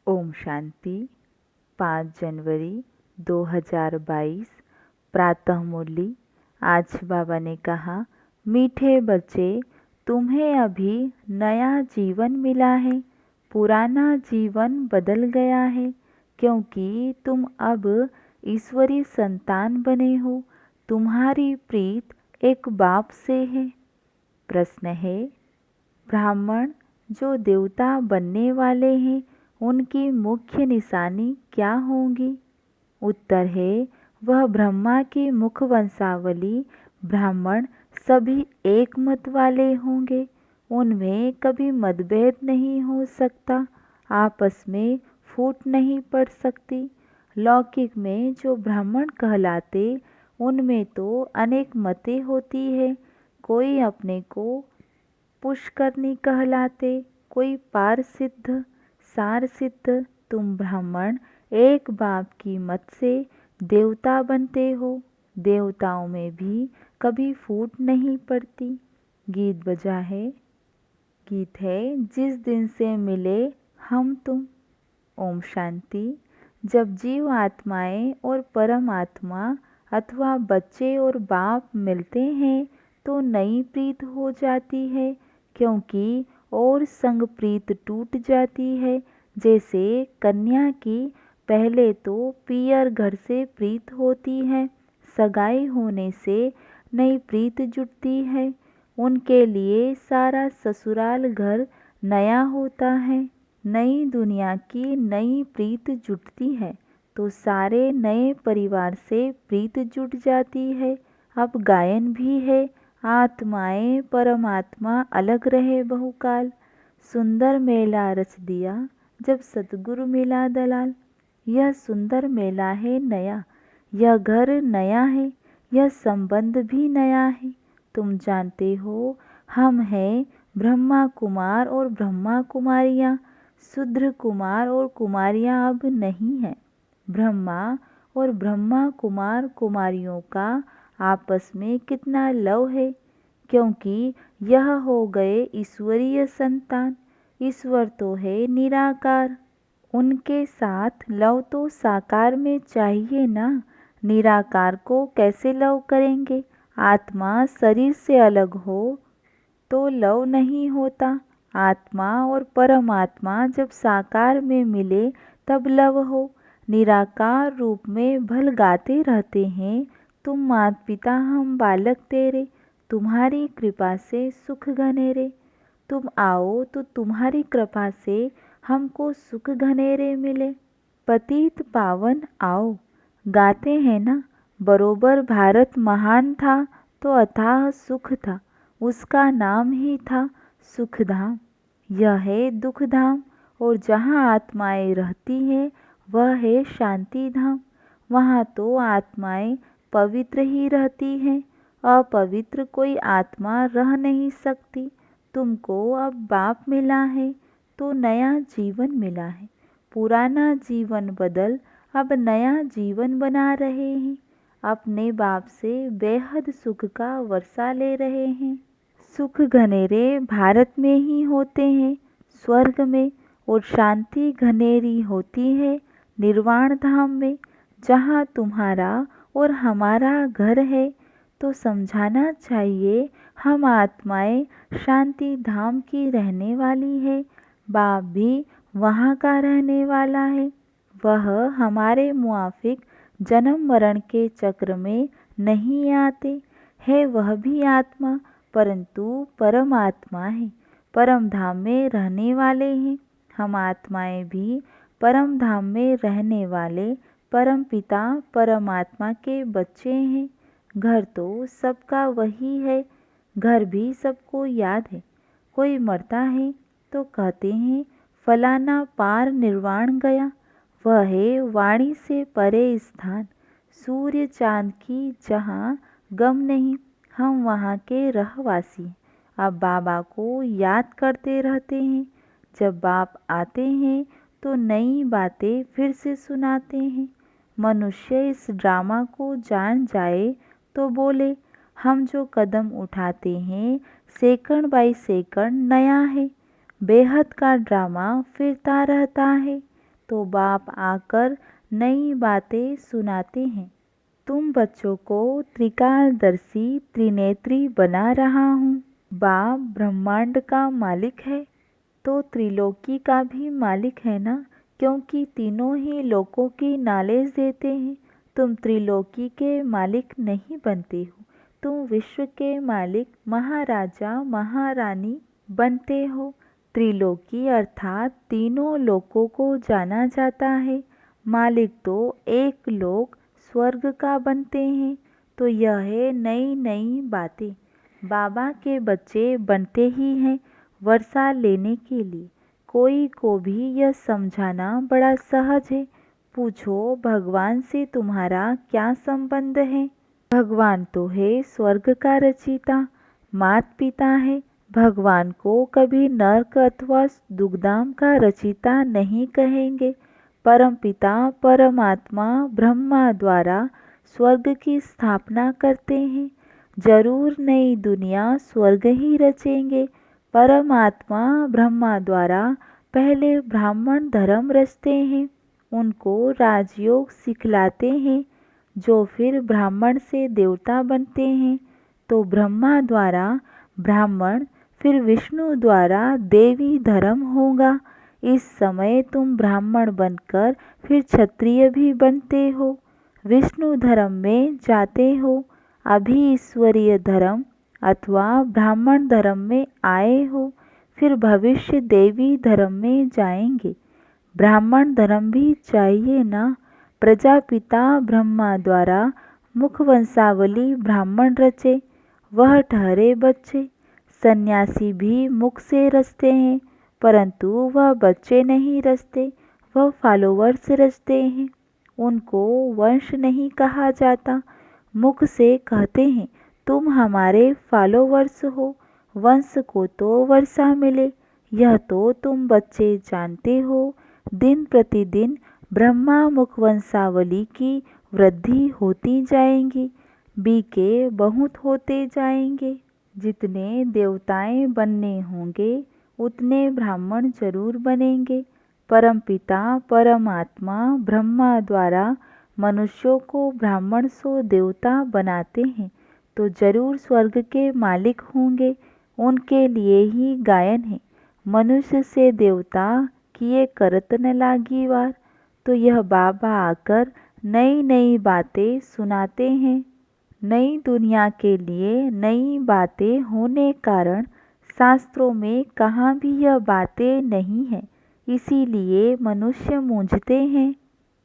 ओम शांति। 5 जनवरी 2022 प्रातः मुरली। आज बाबा ने कहा, मीठे बच्चे, तुम्हें अभी नया जीवन मिला है। पुराना जीवन बदल गया है, क्योंकि तुम अब ईश्वरी संतान बने हो। तुम्हारी प्रीत एक बाप से है। प्रश्न है, ब्राह्मण जो देवता बनने वाले हैं, उनकी मुख्य निशानी क्या होगी? उत्तर है, वह ब्रह्मा की मुख वंशावली। ब्राह्मण सभी एक मत वाले होंगे, उनमें कभी मतभेद नहीं हो सकता, आपस में फूट नहीं पड़ सकती। लौकिक में जो ब्राह्मण कहलाते, उनमें तो अनेक मतें होती है। कोई अपने को पुष्करनी कहलाते, कोई पार सिद्ध, सार सिद्ध। तुम ब्राह्मण एक बाप की मत से देवता बनते हो। देवताओं में भी कभी फूट नहीं पड़ती। गीत बजा है। गीत है, जिस दिन से मिले हम तुम। ओम शांति। जब जीव आत्माएं और परमात्मा अथवा बच्चे और बाप मिलते हैं, तो नई प्रीत हो जाती है, क्योंकि और संग प्रीत टूट जाती है। जैसे कन्या की पहले तो पियर घर से प्रीत होती है, सगाई होने से नई प्रीत जुटती है। उनके लिए सारा ससुराल घर नया होता है। नई दुनिया की नई प्रीत जुटती है, तो सारे नए परिवार से प्रीत जुट जाती है। अब गायन भी है, आत्माएं परमात्मा अलग रहे बहुकाल। सुंदर मेला रच दिया जब सतगुरु मिला दलाल। यह सुंदर मेला है नया, यह घर नया है, यह संबंध भी नया है। तुम जानते हो, हम हैं ब्रह्मा कुमार और ब्रह्मा कुमारियाँ। शूद्र कुमार और कुमारियाँ अब नहीं हैं। ब्रह्मा और ब्रह्मा कुमार कुमारियों का आपस में कितना लव है, क्योंकि यह हो गए ईश्वरीय संतान। ईश्वर तो है निराकार, उनके साथ लव तो साकार में चाहिए ना। निराकार को कैसे लव करेंगे? आत्मा शरीर से अलग हो तो लव नहीं होता। आत्मा और परमात्मा जब साकार में मिले तब लव हो। निराकार रूप में भल गाते रहते हैं, तुम माता पिता हम बालक तेरे, तुम्हारी कृपा से सुख घनेरे। तुम आओ तो तुम्हारी कृपा से हमको सुख घनेरे मिले। पतित पावन आओ, गाते हैं ना, बरोबर भारत महान था तो अथाह सुख था, उसका नाम ही था सुखधाम। यह है दुखधाम, और जहाँ आत्माएं रहती हैं वह है शांति धाम। वहाँ तो आत्माएं पवित्र ही रहती हैं, अपवित्र कोई आत्मा रह नहीं सकती। तुमको अब बाप मिला है तो नया जीवन मिला है। पुराना जीवन बदल अब नया जीवन बना रहे हैं। अपने बाप से बेहद सुख का वर्षा ले रहे हैं। सुख घनेरे भारत में ही होते हैं, स्वर्ग में, और शांति घनेरी होती है निर्वाण धाम में, जहाँ तुम्हारा और हमारा घर है। तो समझाना चाहिए, हम आत्माएं शांति धाम की रहने वाली है। बाप भी वहाँ का रहने वाला है। वह हमारे मुआफिक जन्म मरण के चक्र में नहीं आते है। वह भी आत्मा, परंतु परम आत्मा है, परम धाम में रहने वाले हैं। हम आत्माएं भी परम धाम में रहने वाले परम पिता परमात्मा के बच्चे हैं। घर तो सबका वही है, घर भी सबको याद है। कोई मरता है तो कहते हैं फलाना पार निर्वाण गया। वह है वाणी से परे स्थान, सूर्य चांद की जहाँ गम नहीं। हम वहाँ के रहवासी हैं। अब बाबा को याद करते रहते हैं। जब बाप आते हैं तो नई बातें फिर से सुनाते हैं। मनुष्य इस ड्रामा को जान जाए तो बोले, हम जो कदम उठाते हैं सेकंड बाई सेकंड नया है। बेहद का ड्रामा फिरता रहता है। तो बाप आकर नई बातें सुनाते हैं। तुम बच्चों को त्रिकालदर्शी त्रिनेत्री बना रहा हूँ। बाप ब्रह्मांड का मालिक है तो त्रिलोकी का भी मालिक है ना, क्योंकि तीनों ही लोकों की नॉलेज देते हैं। तुम त्रिलोकी के मालिक नहीं बनते हो, तुम विश्व के मालिक महाराजा महारानी बनते हो। त्रिलोकी अर्थात तीनों लोकों को जाना जाता है। मालिक तो एक लोक स्वर्ग का बनते हैं। तो यह है नई नई बातें। बाबा के बच्चे बनते ही हैं वर्षा लेने के लिए। कोई को भी यह समझाना बड़ा सहज है। पूछो भगवान से तुम्हारा क्या संबंध है? भगवान तो है स्वर्ग का रचयिता, मात पिता है। भगवान को कभी नरक अथवा दुग्धाम का रचयिता नहीं कहेंगे। परमपिता परमात्मा ब्रह्मा द्वारा स्वर्ग की स्थापना करते हैं। जरूर नई दुनिया स्वर्ग ही रचेंगे। परमात्मा ब्रह्मा द्वारा पहले ब्राह्मण धर्म रचते हैं, उनको राजयोग सिखलाते हैं, जो फिर ब्राह्मण से देवता बनते हैं। तो ब्रह्मा द्वारा ब्राह्मण, फिर विष्णु द्वारा देवी धर्म होगा। इस समय तुम ब्राह्मण बनकर फिर क्षत्रिय भी बनते हो, विष्णु धर्म में जाते हो, अभी ईश्वरीय धर्म अथवा ब्राह्मण धर्म में आए हो, फिर भविष्य देवी धर्म में जाएंगे। ब्राह्मण धर्म भी चाहिए ना। प्रजापिता ब्रह्मा द्वारा मुख वंशावली ब्राह्मण रचे, वह ठहरे बच्चे। सन्यासी भी मुख से रचते हैं, परंतु वह बच्चे नहीं रचते, वह फॉलोवर्स रचते हैं। उनको वंश नहीं कहा जाता। मुख से कहते हैं तुम हमारे फॉलोवर्स हो, वंश को तो वर्षा मिले, यह तो तुम बच्चे जानते हो। दिन प्रतिदिन ब्रह्मा मुख वंशावली की वृद्धि होती जाएगी, बीके बहुत होते जाएंगे। जितने देवताएं बनने होंगे उतने ब्राह्मण जरूर बनेंगे। परमपिता परमात्मा ब्रह्मा द्वारा मनुष्यों को ब्राह्मण सो देवता बनाते हैं, तो जरूर स्वर्ग के मालिक होंगे। उनके लिए ही गायन है, मनुष्य से देवता किए करत न लागी वार। तो यह बाबा आकर नई नई बातें सुनाते हैं। नई दुनिया के लिए नई बातें होने कारण शास्त्रों में कहाँ भी यह बातें नहीं है, इसीलिए मनुष्य मूंझते हैं।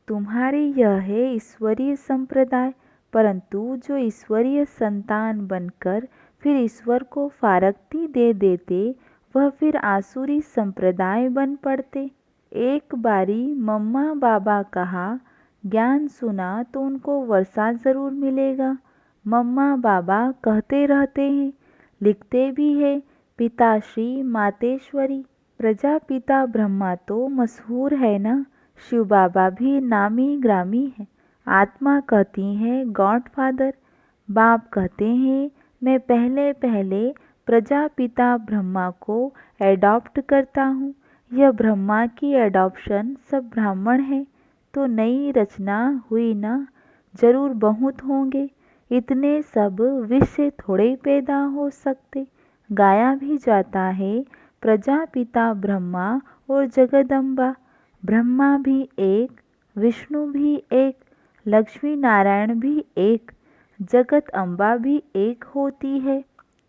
तुम्हारी यह है ईश्वरीय संप्रदाय, परंतु जो ईश्वरीय संतान बनकर फिर ईश्वर को फारकती दे देते, वह फिर आसुरी संप्रदाय बन पड़ते। एक बारी मम्मा बाबा कहा, ज्ञान सुना तो उनको वर्षा जरूर मिलेगा। मम्मा बाबा कहते रहते हैं, लिखते भी है, पिताश्री मातेश्वरी। प्रजापिता ब्रह्मा तो मशहूर है ना, शिव बाबा भी नामी ग्रामी है। आत्मा कहती है गॉडफादर। बाप कहते हैं मैं पहले पहले प्रजापिता ब्रह्मा को एडॉप्ट करता हूँ। यह ब्रह्मा की एडॉप्शन सब ब्राह्मण है, तो नई रचना हुई ना, जरूर बहुत होंगे। इतने सब विष से थोड़े पैदा हो सकते। गाया भी जाता है प्रजापिता ब्रह्मा और जगदम्बा। ब्रह्मा भी एक, विष्णु भी एक, लक्ष्मी नारायण भी एक, जगत अम्बा भी एक होती है।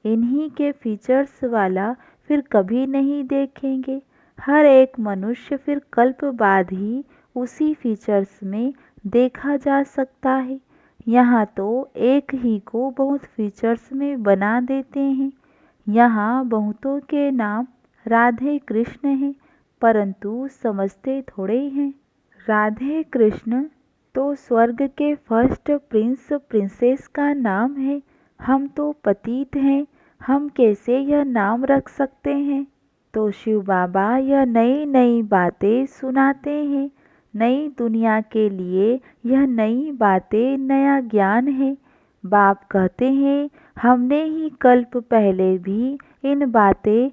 इन्हीं के फीचर्स वाला फिर कभी नहीं देखेंगे। हर एक मनुष्य फिर कल्प बाद ही उसी फीचर्स में देखा जा सकता है। यहाँ तो एक ही को बहुत फीचर्स में बना देते हैं। यहाँ बहुतों के नाम राधे कृष्ण हैं, परंतु समझते थोड़े हैं। राधे कृष्ण तो स्वर्ग के फर्स्ट प्रिंस प्रिंसेस का नाम है। हम तो पतित हैं, हम कैसे यह नाम रख सकते हैं? तो शिव बाबा यह नई नई बातें सुनाते हैं। नई दुनिया के लिए यह नई बातें नया ज्ञान है। बाप कहते हैं हमने ही कल्प पहले भी इन बातें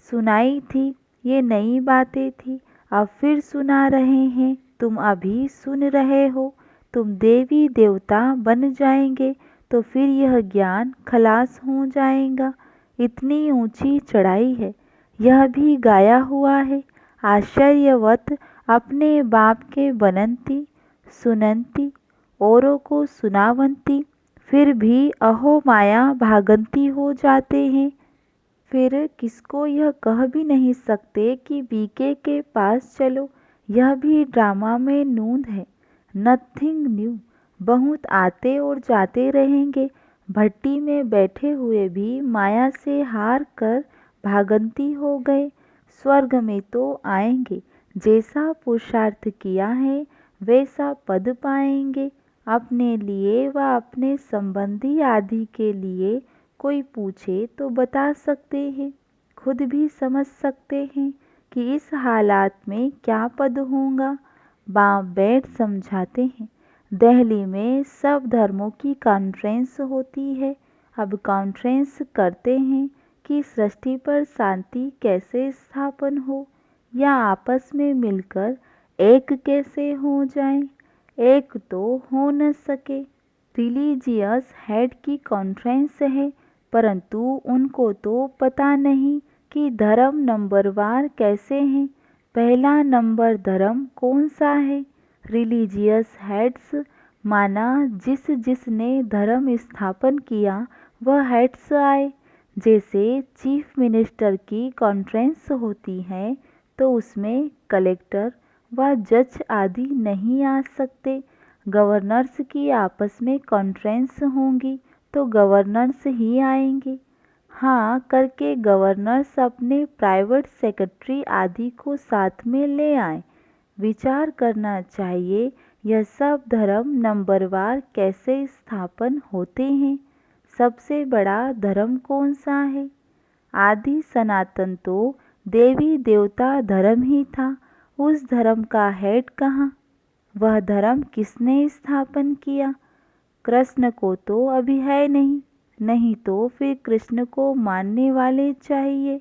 सुनाई थी, ये नई बातें थी। अब फिर सुना रहे हैं, तुम अभी सुन रहे हो। तुम देवी देवता बन जाएंगे तो फिर यह ज्ञान खलास हो जाएगा। इतनी ऊंची चढ़ाई है, यह भी गाया हुआ है। आश्चर्यवत अपने बाप के बनंती सुनंती, औरों को सुनावंती, फिर भी अहो माया भागंती हो जाते हैं। फिर किसको यह कह भी नहीं सकते कि बीके के पास चलो। यह भी ड्रामा में नूंद है। Nothing new. बहुत आते और जाते रहेंगे। भट्टी में बैठे हुए भी माया से हार कर भागंती हो गए। स्वर्ग में तो आएंगे, जैसा पुरुषार्थ किया है वैसा पद पाएंगे। अपने लिए व अपने संबंधी आदि के लिए कोई पूछे तो बता सकते हैं, खुद भी समझ सकते हैं कि इस हालात में क्या पद होगा। बाप बैठ समझाते हैं। दिल्ली में सब धर्मों की कॉन्फ्रेंस होती है। अब कॉन्फ्रेंस करते हैं कि सृष्टि पर शांति कैसे स्थापन हो, या आपस में मिलकर एक कैसे हो जाए। एक तो हो न सके। रिलीजियस हेड की कॉन्फ्रेंस है, परंतु उनको तो पता नहीं कि धर्म नंबरवार कैसे हैं। पहला नंबर धर्म कौन सा है। रिलीजियस हेड्स माना जिसने धर्म स्थापन किया वह हेड्स आए। जैसे चीफ मिनिस्टर की कॉन्फ्रेंस होती है तो उसमें कलेक्टर व जज आदि नहीं आ सकते। गवर्नर्स की आपस में कॉन्फ्रेंस होंगी तो गवर्नर्स ही आएंगे। हाँ करके गवर्नर्स अपने प्राइवेट सेक्रेटरी आदि को साथ में ले आए। विचार करना चाहिए यह सब धर्म नंबरवार कैसे स्थापन होते हैं। सबसे बड़ा धर्म कौन सा है। आदि सनातन तो देवी देवता धर्म ही था। उस धर्म का हेड कहाँ। वह धर्म किसने स्थापन किया। कृष्ण को तो अभी है नहीं, नहीं तो फिर कृष्ण को मानने वाले चाहिए।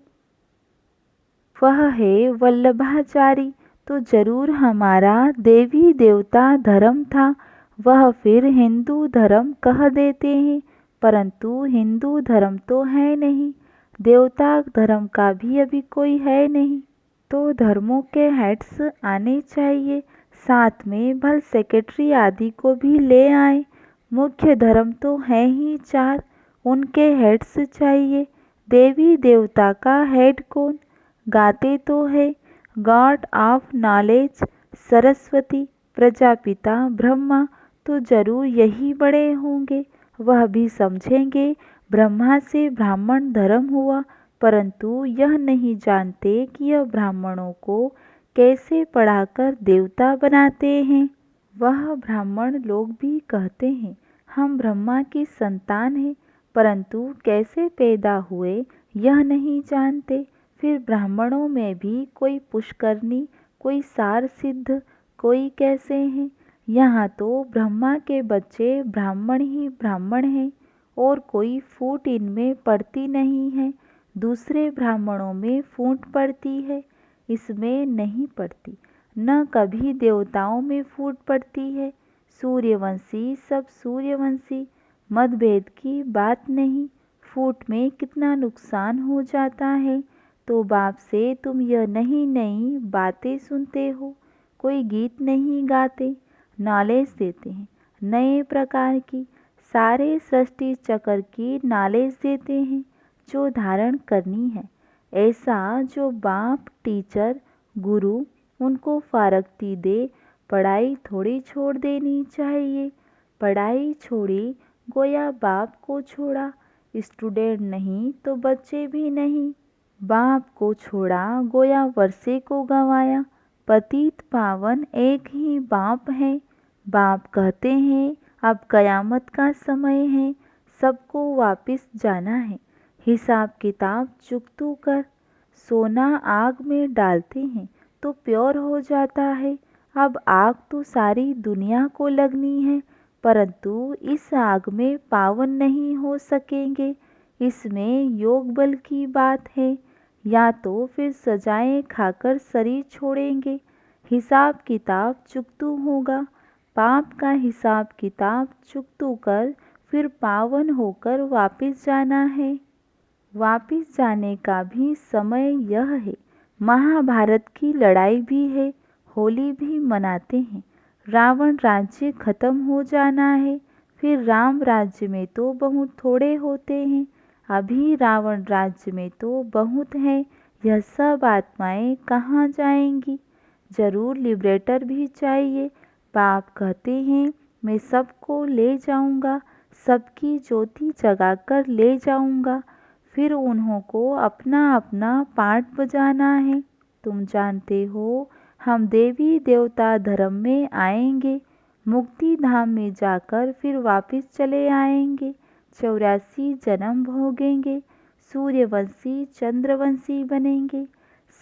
वह है वल्लभाचारी, तो जरूर हमारा देवी देवता धर्म था। वह फिर हिंदू धर्म कह देते हैं, परंतु हिंदू धर्म तो है नहीं। देवता धर्म का भी अभी कोई है नहीं। तो धर्मों के हेड्स आने चाहिए, साथ में भल सेक्रेटरी आदि को भी ले आए। मुख्य धर्म तो है ही चार, उनके हेड्स चाहिए। देवी देवता का हेड कौन। गाते तो है God of knowledge Saraswati Prajapita Brahma, तो जरूर यही बड़े होंगे। वह भी समझेंगे ब्रह्मा से ब्राह्मण धर्म हुआ, परंतु यह नहीं जानते कि यह ब्राह्मणों को कैसे पढ़ाकर देवता बनाते हैं। वह ब्राह्मण लोग भी कहते हैं हम ब्रह्मा की संतान हैं, परंतु कैसे पैदा हुए यह नहीं जानते। फिर ब्राह्मणों में भी कोई पुष्करनी, कोई सार सिद्ध, कोई कैसे हैं। यहाँ तो ब्रह्मा के बच्चे ब्राह्मण ही ब्राह्मण हैं, और कोई फूट इनमें पड़ती नहीं है। दूसरे ब्राह्मणों में फूट पड़ती है, इसमें नहीं पड़ती। न कभी देवताओं में फूट पड़ती है। सूर्यवंशी सब सूर्यवंशी, मतभेद की बात नहीं। फूट में कितना नुकसान हो जाता है। तो बाप से तुम यह नई नई बातें सुनते हो, कोई गीत नहीं गाते, नॉलेज देते हैं नए प्रकार की। सारे सृष्टि चक्र की नॉलेज देते हैं जो धारण करनी है। ऐसा जो बाप टीचर गुरु उनको फारकती दे। पढ़ाई थोड़ी छोड़ देनी चाहिए। पढ़ाई छोड़ी गोया बाप को छोड़ा। स्टूडेंट नहीं तो बच्चे भी नहीं। बाप को छोड़ा गोया वर्षे को गंवाया। पतित पावन एक ही बाप है। बाप कहते हैं अब कयामत का समय है, सबको वापस जाना है। हिसाब किताब चुकतू कर। सोना आग में डालते हैं तो प्योर हो जाता है। अब आग तो सारी दुनिया को लगनी है, परंतु इस आग में पावन नहीं हो सकेंगे। इसमें योग बल की बात है। या तो फिर सजाएं खाकर शरीर छोड़ेंगे। हिसाब किताब चुकतू होगा। पाप का हिसाब किताब चुकतू कर फिर पावन होकर वापिस जाना है। वापिस जाने का भी समय यह है। महाभारत की लड़ाई भी है, होली भी मनाते हैं। रावण राज्य खत्म हो जाना है, फिर राम राज्य में तो बहुत थोड़े होते हैं। अभी रावण राज्य में तो बहुत हैं। यह सब आत्माएं कहाँ जाएंगी? जरूर लिबरेटर भी चाहिए। बाप कहते हैं मैं सबको ले जाऊंगा, सबकी ज्योति जगाकर ले जाऊंगा। फिर उन्हों को अपना अपना पाठ बजाना है। तुम जानते हो हम देवी देवता धर्म में आएंगे, मुक्ति धाम में जाकर फिर वापस चले आएंगे। 84 जन्म भोगेंगे, सूर्यवंशी चंद्रवंशी बनेंगे।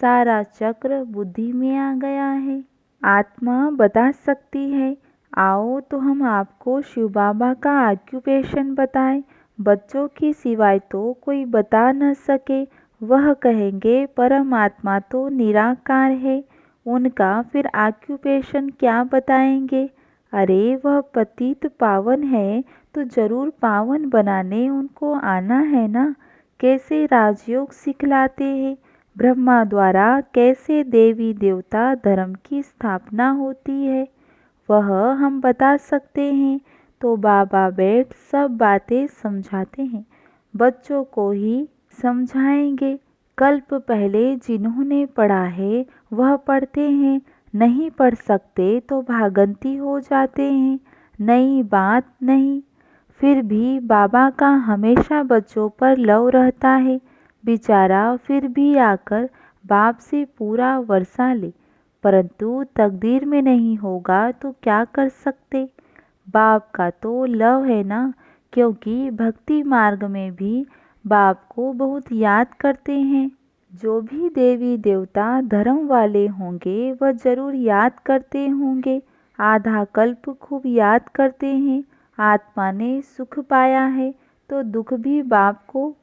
सारा चक्र बुद्धि में आ गया है। आत्मा बता सकती है। आओ तो हम आपको शिव बाबा का ऑक्यूपेशन बताएं। बच्चों के सिवाय तो कोई बता न सके। वह कहेंगे परमात्मा तो निराकार है, उनका फिर ऑक्यूपेशन क्या बताएंगे? अरे वह पतित पावन है तो जरूर पावन बनाने उनको आना है ना। कैसे राजयोग सिखलाते हैं, ब्रह्मा द्वारा कैसे देवी देवता धर्म की स्थापना होती है, वह हम बता सकते हैं। तो बाबा बैठ सब बातें समझाते हैं, बच्चों को ही समझाएंगे। कल्प पहले जिन्होंने पढ़ा है वह पढ़ते हैं, नहीं पढ़ सकते तो भागंती हो जाते हैं। नई बात नहीं। फिर भी बाबा का हमेशा बच्चों पर लव रहता है। बेचारा फिर भी आकर बाप से पूरा वर्षा ले, परंतु तकदीर में नहीं होगा तो क्या कर सकते। बाप का तो लव है ना, क्योंकि भक्ति मार्ग में भी बाप को बहुत याद करते हैं। जो भी देवी देवता धर्म वाले होंगे वह जरूर याद करते होंगे। आधा कल्प खूब याद करते हैं। आत्मा ने सुख पाया है तो दुख भी बाप को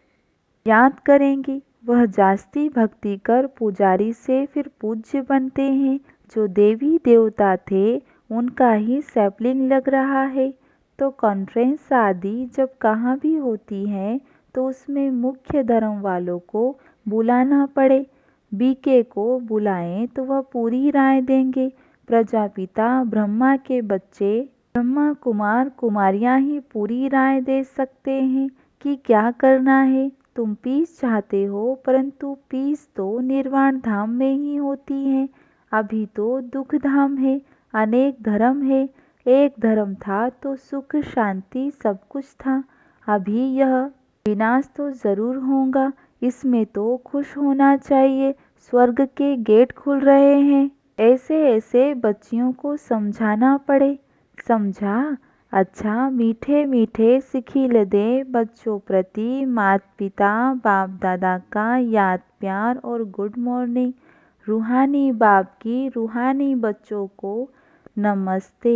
याद करेंगे। वह जास्ती भक्ति कर पुजारी से फिर पूज्य बनते हैं। जो देवी देवता थे उनका ही सैपलिंग लग रहा है। तो कॉन्फ्रेंस आदि जब कहाँ भी होती है तो उसमें मुख्य धर्म वालों को बुलाना पड़े। बीके को बुलाएं तो वह पूरी राय देंगे। प्रजापिता ब्रह्मा के बच्चे ब्रह्मा कुमार कुमारियां ही पूरी राय दे सकते हैं कि क्या करना है। तुम पीस चाहते हो, परंतु पीस तो निर्वाण धाम में ही होती है। अभी तो दुख धाम है, अनेक धर्म है। एक धर्म था तो सुख शांति सब कुछ था। अभी यह विनाश तो जरूर होगा, इसमें तो खुश होना चाहिए। स्वर्ग के गेट खुल रहे हैं। ऐसे ऐसे बच्चियों को समझाना पड़े। समझा? अच्छा, मीठे मीठे सिखिल दे बच्चों प्रति माता पिता बाप दादा का याद प्यार और गुड मॉर्निंग। रूहानी बाप की रूहानी बच्चों को नमस्ते।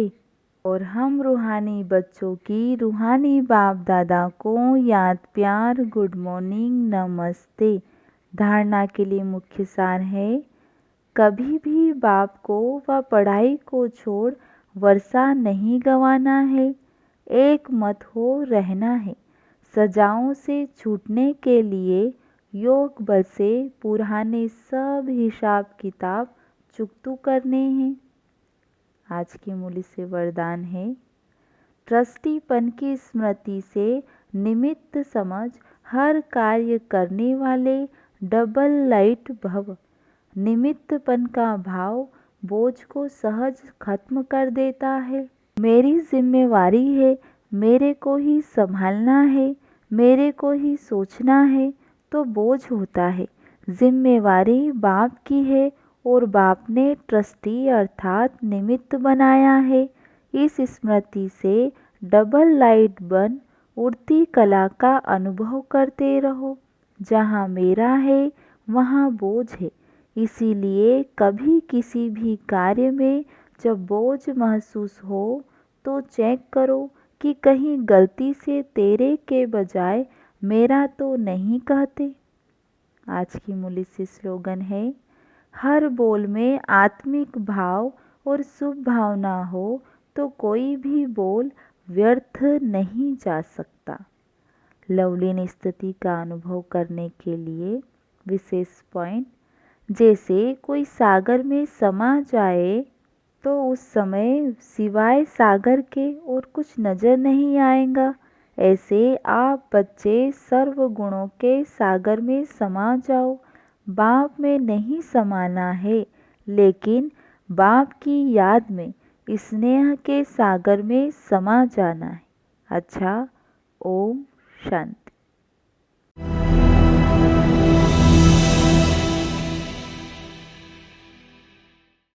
और हम रूहानी बच्चों की रूहानी बाप दादा को याद प्यार गुड मॉर्निंग नमस्ते। धारणा के लिए मुख्य सार है, कभी भी बाप को व पढ़ाई को छोड़ वर्षा नहीं गंवाना है। एक मत हो रहना है। सजाओं से छूटने के लिए योग बल से पुराने सब हिसाब किताब चुकतू करने हैं। आज की मूल्य से वरदान है, ट्रस्टीपन की स्मृति से निमित्त समझ हर कार्य करने वाले डबल लाइट भव। निमित्तपन का भाव बोझ को सहज खत्म कर देता है। मेरी जिम्मेवारी है, मेरे को ही संभालना है, मेरे को ही सोचना है तो बोझ होता है। जिम्मेवारी बाप की है और बाप ने ट्रस्टी अर्थात निमित्त बनाया है। इस स्मृति से डबल लाइट बन उड़ती कला का अनुभव करते रहो। जहाँ मेरा है वहाँ बोझ है। इसीलिए कभी किसी भी कार्य में जब बोझ महसूस हो तो चेक करो कि कहीं गलती से तेरे के बजाय मेरा तो नहीं कहते। आज की मूल्य से स्लोगन है, हर बोल में आत्मिक भाव और शुभ भावना हो तो कोई भी बोल व्यर्थ नहीं जा सकता। लवलीन स्तुति का अनुभव करने के लिए विशेष पॉइंट, जैसे कोई सागर में समा जाए तो उस समय सिवाय सागर के और कुछ नजर नहीं आएगा। ऐसे आप बच्चे सर्व गुणों के सागर में समा जाओ। बाप में नहीं समाना है, लेकिन बाप की याद में स्नेह के सागर में समा जाना है। अच्छा, ओम शांति।